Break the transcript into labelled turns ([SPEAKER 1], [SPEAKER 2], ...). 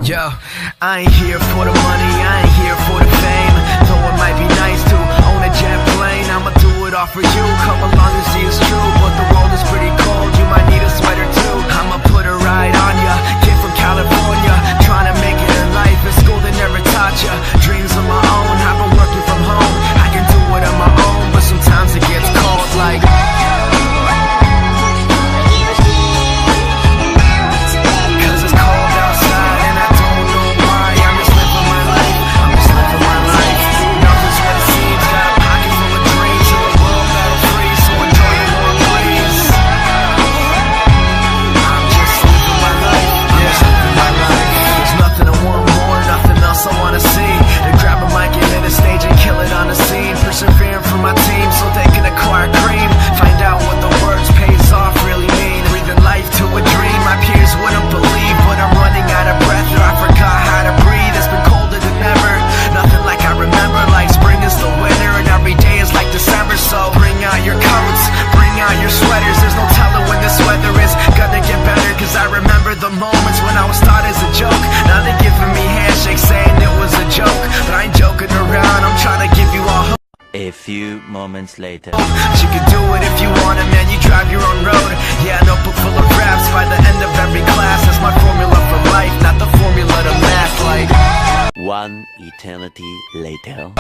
[SPEAKER 1] Yo, I ain't here for the money, I ain't here for the fame. Though it might be nice to own a jet plane, I'ma do it all for you, come along and see it's true. But the world is pretty cold, you might need a sweater too. I'ma put a ride on ya, kid from California, trying to make it in life. In school they never taught ya, dreams of my own, I've been working from home. I can do it on my own, but sometimes it gets cold like persevering for my team so they can acquire cream. Find out what the words pays off really mean. Breathing life to a dream my peers wouldn't believe, but I'm running out of breath or I forgot how to breathe. It's been colder than ever, nothing like I remember. Like spring is the winter and every day is like December. So bring out your coats, bring out your sweaters. There's no telling when this weather is gonna get better, cause I remember the moments when I was thought as a joke. Now they're giving me handshakes saying it was a joke, but I ain't joking around, I'm trying to give you all hope.
[SPEAKER 2] A few moments later.
[SPEAKER 1] You can do it if you want it, man, you drive your own road. Yeah, a notebook full of raps by the end of every class. That's my formula for life, not the formula to math like.
[SPEAKER 2] One eternity later.